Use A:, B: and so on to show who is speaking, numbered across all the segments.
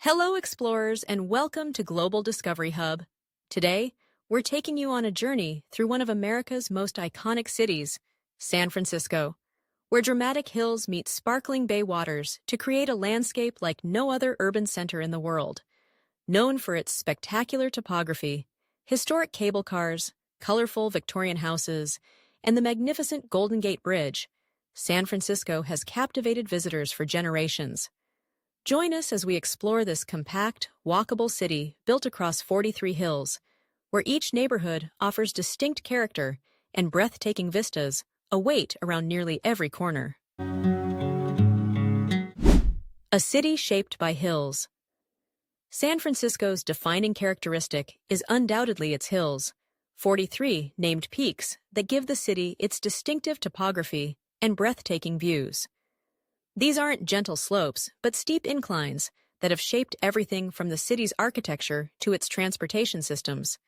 A: Hello, explorers, and welcome to Global Discovery Hub. Today, we're taking you on a journey through one of America's most iconic cities, San Francisco, where dramatic hills meet sparkling bay waters to create a landscape like no other urban center in the world. Known for its spectacular topography, historic cable cars, colorful Victorian houses, and the magnificent Golden Gate Bridge, San Francisco has captivated visitors for generations. Join us as we explore this compact, walkable city built across 43 hills, where each neighborhood offers distinct character and breathtaking vistas await around nearly every corner. A city shaped by hills. San Francisco's defining characteristic is undoubtedly its hills, 43 named peaks that give the city its distinctive topography and breathtaking views. These aren't gentle slopes, but steep inclines that have shaped everything from the city's architecture to its transportation systems.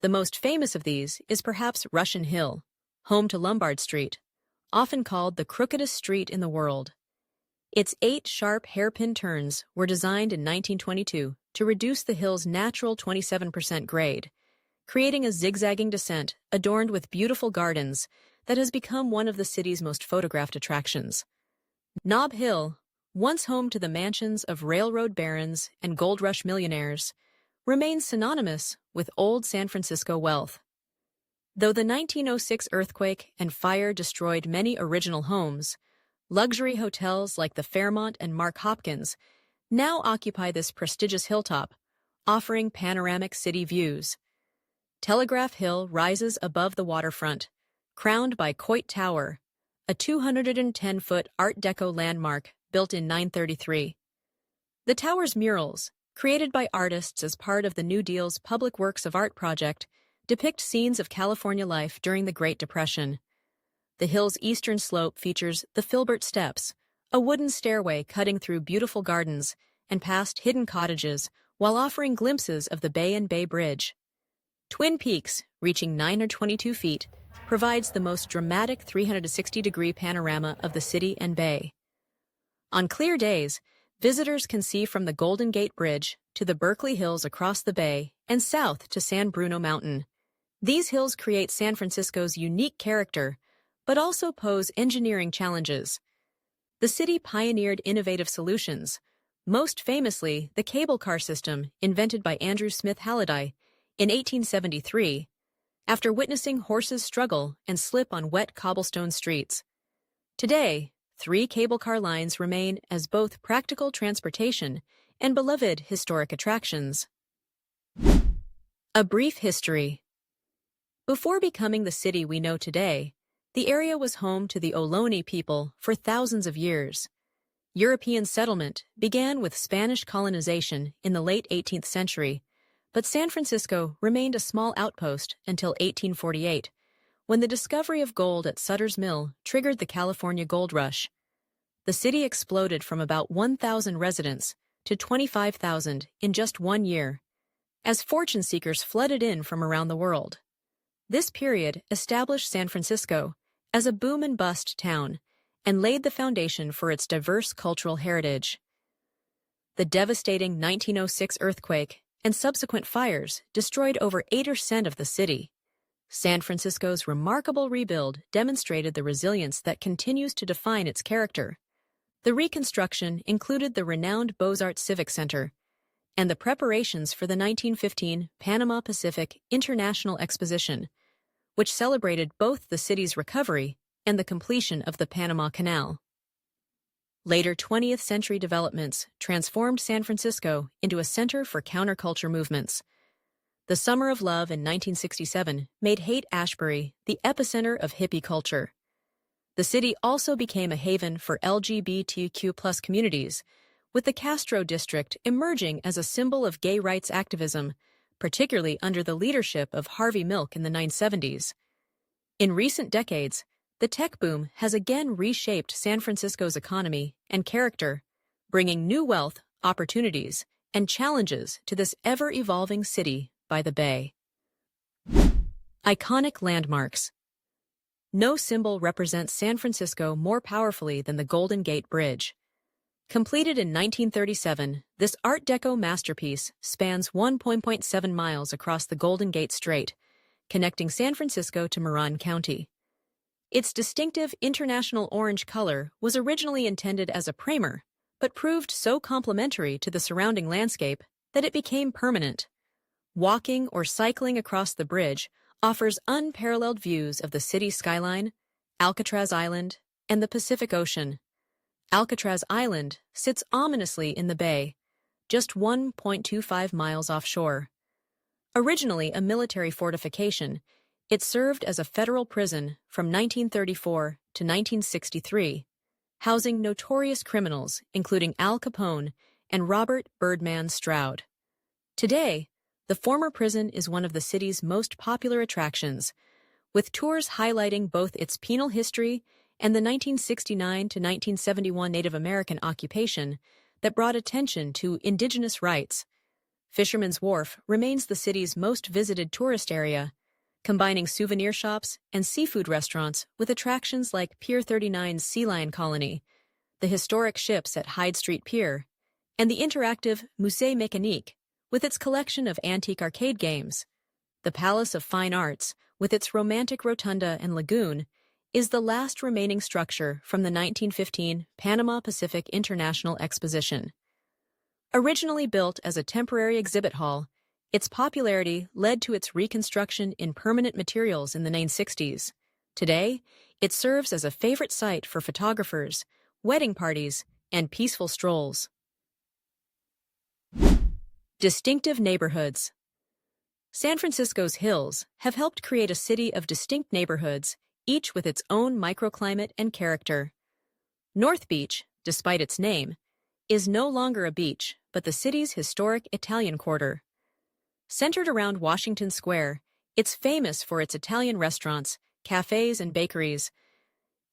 A: The most famous of these is perhaps Russian Hill, home to Lombard Street, often called the crookedest street in the world. Its 8 sharp hairpin turns were designed in 1922 to reduce the hill's natural 27% grade, creating a zigzagging descent adorned with beautiful gardens that has become one of the city's most photographed attractions. Nob Hill, once home to the mansions of railroad barons and gold rush millionaires, remains synonymous with old San Francisco wealth. Though the 1906 earthquake and fire destroyed many original homes, luxury hotels like the Fairmont and Mark Hopkins now occupy this prestigious hilltop, offering panoramic city views. Telegraph Hill rises above the waterfront, crowned by Coit Tower, a 210-foot Art Deco landmark built in 933. The tower's murals, created by artists as part of the New Deal's Public Works of Art project, depict scenes of California life during the Great Depression. The hill's eastern slope features the Filbert Steps, a wooden stairway cutting through beautiful gardens and past hidden cottages while offering glimpses of the Bay and Bay Bridge. Twin Peaks, reaching 922 feet, provides the most dramatic 360-degree panorama of the city and bay. On clear days, visitors can see from the Golden Gate Bridge to the Berkeley Hills across the bay and south to San Bruno Mountain. These hills create San Francisco's unique character, but also pose engineering challenges. The city pioneered innovative solutions, most famously the cable car system invented by Andrew Smith Halliday in 1873, after witnessing horses struggle and slip on wet cobblestone streets. Today, 3 cable car lines remain as both practical transportation and beloved historic attractions. A brief history. Before becoming the city we know today, the area was home to the Ohlone people for thousands of years. European settlement began with Spanish colonization in the late 18th century, but San Francisco remained a small outpost until 1848, when the discovery of gold at Sutter's Mill triggered the California Gold Rush. The city exploded from about 1,000 residents to 25,000 in just 1 year, as fortune seekers flooded in from around the world. This period established San Francisco as a boom and bust town and laid the foundation for its diverse cultural heritage. The devastating 1906 earthquake and subsequent fires destroyed over 8% of the city. San Francisco's remarkable rebuild demonstrated the resilience that continues to define its character. The reconstruction included the renowned Beaux-Arts Civic Center and the preparations for the 1915 Panama Pacific International Exposition, which celebrated both the city's recovery and the completion of the Panama Canal. Later 20th century developments transformed San Francisco into a center for counterculture movements. The Summer of Love in 1967 made Haight-Ashbury the epicenter of hippie culture. The city also became a haven for LGBTQ+ communities, with the Castro district emerging as a symbol of gay rights activism, particularly under the leadership of Harvey Milk in the 1970s. In recent decades, the tech boom has again reshaped San Francisco's economy and character, bringing new wealth, opportunities, and challenges to this ever-evolving city by the bay. Iconic landmarks. No symbol represents San Francisco more powerfully than the Golden Gate Bridge. Completed in 1937, this Art Deco masterpiece spans 1.7 miles across the Golden Gate Strait, connecting San Francisco to Marin County. Its distinctive international orange color was originally intended as a primer, but proved so complementary to the surrounding landscape that it became permanent. Walking or cycling across the bridge offers unparalleled views of the city's skyline, Alcatraz Island, and the Pacific Ocean. Alcatraz Island sits ominously in the bay, just 1.25 miles offshore. Originally a military fortification, it served as a federal prison from 1934 to 1963, housing notorious criminals including Al Capone and Robert "Birdman" Stroud. Today, the former prison is one of the city's most popular attractions, with tours highlighting both its penal history and the 1969 to 1971 Native American occupation that brought attention to indigenous rights. Fisherman's Wharf remains the city's most visited tourist area, combining souvenir shops and seafood restaurants with attractions like Pier 39's Sea Lion Colony, the historic ships at Hyde Street Pier, and the interactive Musée Mécanique with its collection of antique arcade games. The Palace of Fine Arts, with its romantic rotunda and lagoon, is the last remaining structure from the 1915 Panama Pacific International Exposition. Originally built as a temporary exhibit hall, its popularity led to its reconstruction in permanent materials in the 1960s. Today, it serves as a favorite site for photographers, wedding parties, and peaceful strolls. Distinctive neighborhoods. San Francisco's hills have helped create a city of distinct neighborhoods, each with its own microclimate and character. North Beach, despite its name, is no longer a beach, but the city's historic Italian quarter. Centered around Washington Square, it's famous for its Italian restaurants, cafes, and bakeries.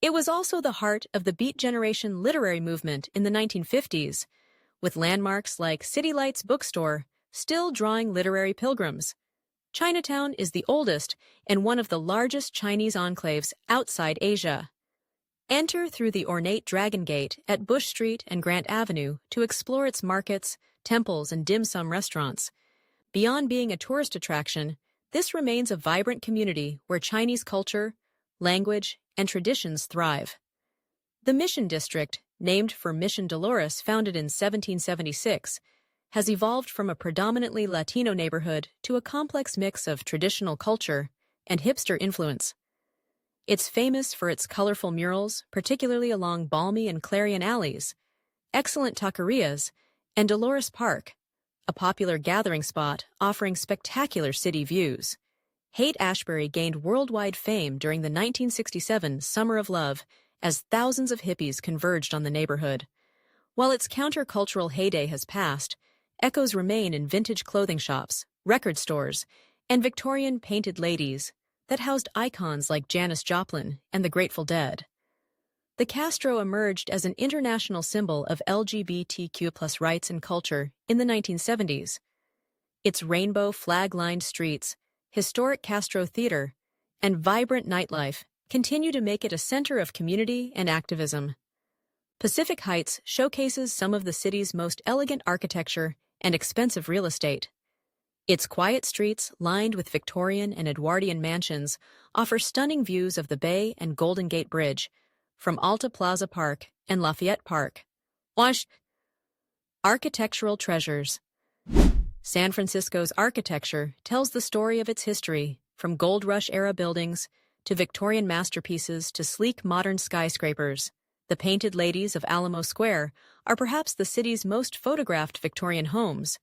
A: It was also the heart of the Beat Generation literary movement in the 1950s, with landmarks like City Lights Bookstore still drawing literary pilgrims. Chinatown is the oldest and one of the largest Chinese enclaves outside Asia. Enter through the ornate Dragon Gate at Bush Street and Grant Avenue to explore its markets, temples, and dim sum restaurants. Beyond being a tourist attraction, this remains a vibrant community where Chinese culture, language, and traditions thrive. The Mission District, named for Mission Dolores, founded in 1776, has evolved from a predominantly Latino neighborhood to a complex mix of traditional culture and hipster influence. It's famous for its colorful murals, particularly along Balmy and Clarion alleys, excellent taquerias, and Dolores Park, a popular gathering spot offering spectacular city views. Haight-Ashbury gained worldwide fame during the 1967 Summer of Love as thousands of hippies converged on the neighborhood. While its countercultural heyday has passed, echoes remain in vintage clothing shops, record stores, and Victorian painted ladies that housed icons like Janis Joplin and the Grateful Dead. The Castro emerged as an international symbol of LGBTQ+ rights and culture in the 1970s. Its rainbow flag-lined streets, historic Castro Theater, and vibrant nightlife continue to make it a center of community and activism. Pacific Heights showcases some of the city's most elegant architecture and expensive real estate. Its quiet streets, lined with Victorian and Edwardian mansions, offer stunning views of the Bay and Golden Gate Bridge, from Alta Plaza Park and Lafayette Park. Architectural treasures. San Francisco's architecture tells the story of its history, from Gold Rush-era buildings to Victorian masterpieces to sleek modern skyscrapers. The Painted Ladies of Alamo Square are perhaps the city's most photographed Victorian homes.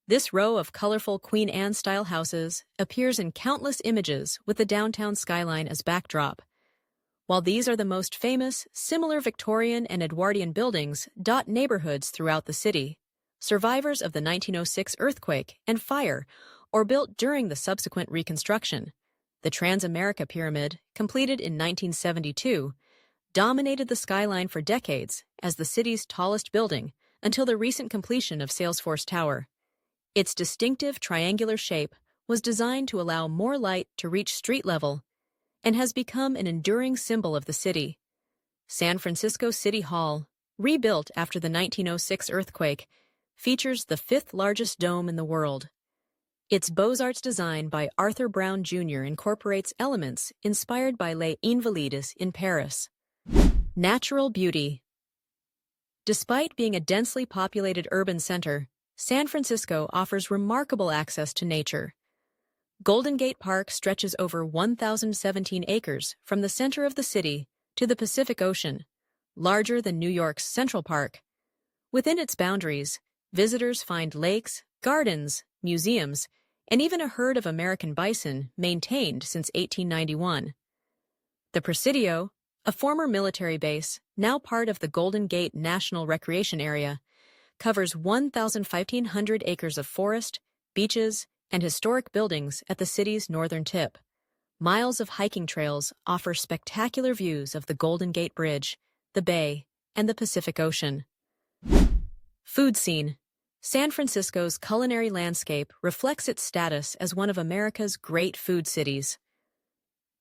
A: This row of colorful Queen Anne-style houses appears in countless images with the downtown skyline as backdrop. While these are the most famous, similar Victorian and Edwardian buildings dot neighborhoods throughout the city. Survivors of the 1906 earthquake and fire, or built during the subsequent reconstruction. The Transamerica Pyramid, completed in 1972, dominated the skyline for decades as the city's tallest building until the recent completion of Salesforce Tower. Its distinctive triangular shape was designed to allow more light to reach street level and has become an enduring symbol of the city. San Francisco City Hall, rebuilt after the 1906 earthquake, features the fifth-largest dome in the world. Its Beaux-Arts design by Arthur Brown Jr. incorporates elements inspired by Les Invalides in Paris. Natural beauty. Despite being a densely populated urban center, San Francisco offers remarkable access to nature. Golden Gate Park stretches over 1,017 acres from the center of the city to the Pacific Ocean, larger than New York's Central Park. Within its boundaries, visitors find lakes, gardens, museums, and even a herd of American bison maintained since 1891. The Presidio, a former military base, now part of the Golden Gate National Recreation Area, covers 1,500 acres of forest, beaches, and historic buildings at the city's northern tip. Miles of hiking trails offer spectacular views of the Golden Gate Bridge, the Bay, and the Pacific Ocean. Food scene. San Francisco's culinary landscape reflects its status as one of America's great food cities.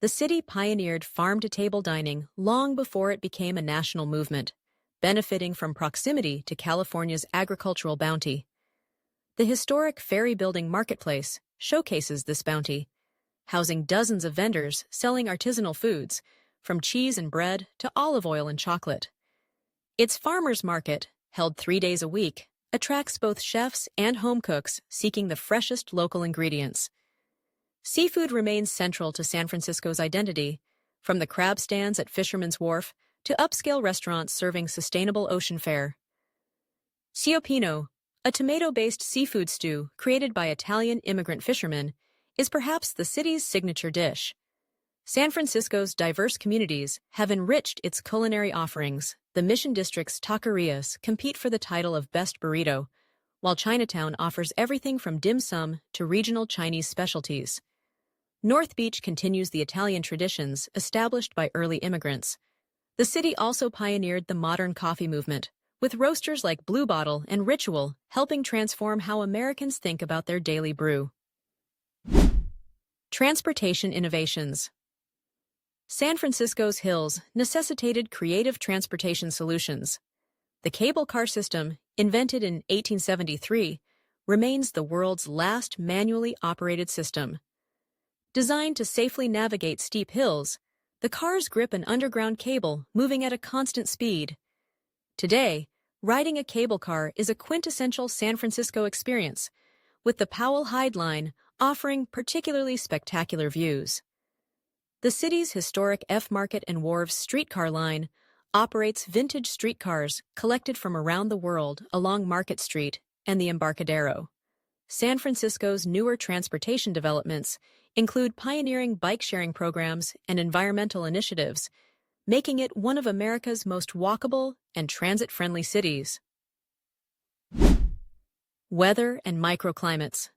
A: The city pioneered farm-to-table dining long before it became a national movement, benefiting from proximity to California's agricultural bounty. The historic ferry-building marketplace showcases this bounty, housing dozens of vendors selling artisanal foods, from cheese and bread to olive oil and chocolate. Its farmers market, held 3 days a week, attracts both chefs and home cooks seeking the freshest local ingredients. Seafood remains central to San Francisco's identity, from the crab stands at Fisherman's Wharf to upscale restaurants serving sustainable ocean fare. Cioppino, a tomato-based seafood stew created by Italian immigrant fishermen, is perhaps the city's signature dish. San Francisco's diverse communities have enriched its culinary offerings. The Mission District's taquerias compete for the title of Best Burrito, while Chinatown offers everything from dim sum to regional Chinese specialties. North Beach continues the Italian traditions established by early immigrants. The city also pioneered the modern coffee movement, with roasters like Blue Bottle and Ritual helping transform how Americans think about their daily brew. Transportation innovations. San Francisco's hills necessitated creative transportation solutions. The cable car system, invented in 1873, remains the world's last manually operated system. Designed to safely navigate steep hills, the cars grip an underground cable moving at a constant speed. Today, riding a cable car is a quintessential San Francisco experience, with the Powell Hyde Line offering particularly spectacular views. The city's historic F Market and Wharves streetcar line operates vintage streetcars collected from around the world along Market Street and the Embarcadero. San Francisco's newer transportation developments include pioneering bike-sharing programs and environmental initiatives, making it one of America's most walkable and transit-friendly cities. Weather and microclimates.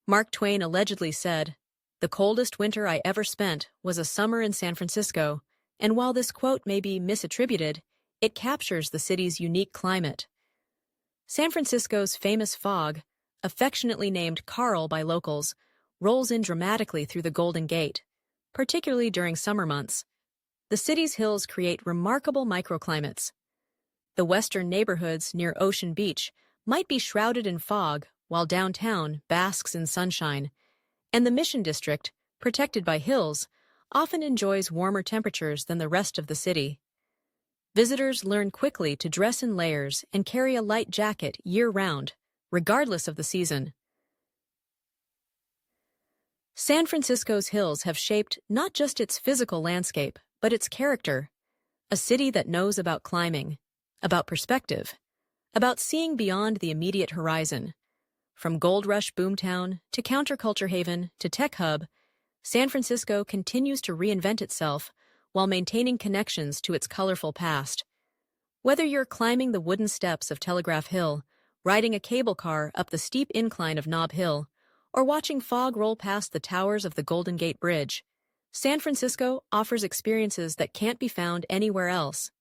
A: Mark Twain allegedly said, "The coldest winter I ever spent was a summer in San Francisco," and while this quote may be misattributed, it captures the city's unique climate. San Francisco's famous fog, affectionately named Carl by locals, rolls in dramatically through the Golden Gate, particularly during summer months. The city's hills create remarkable microclimates. The western neighborhoods near Ocean Beach might be shrouded in fog, while downtown basks in sunshine, and the Mission District, protected by hills, often enjoys warmer temperatures than the rest of the city. Visitors learn quickly to dress in layers and carry a light jacket year-round, regardless of the season. San Francisco's hills have shaped not just its physical landscape, but its character. A city that knows about climbing, about perspective, about seeing beyond the immediate horizon. From Gold Rush boomtown to counterculture haven to tech hub, San Francisco continues to reinvent itself while maintaining connections to its colorful past. Whether you're climbing the wooden steps of Telegraph Hill, riding a cable car up the steep incline of Nob Hill, or watching fog roll past the towers of the Golden Gate Bridge, San Francisco offers experiences that can't be found anywhere else.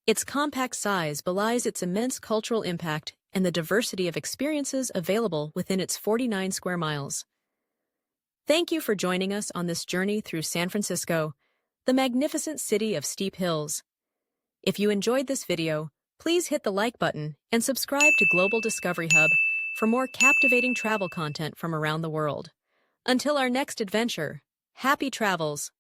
A: Its compact size belies its immense cultural impact and the diversity of experiences available within its 49 square miles. Thank you for joining us on this journey through San Francisco, the magnificent city of steep hills. If you enjoyed this video, Please hit the like button and subscribe to Global Discovery Hub for more captivating travel content from around the world. Until our next adventure, happy travels!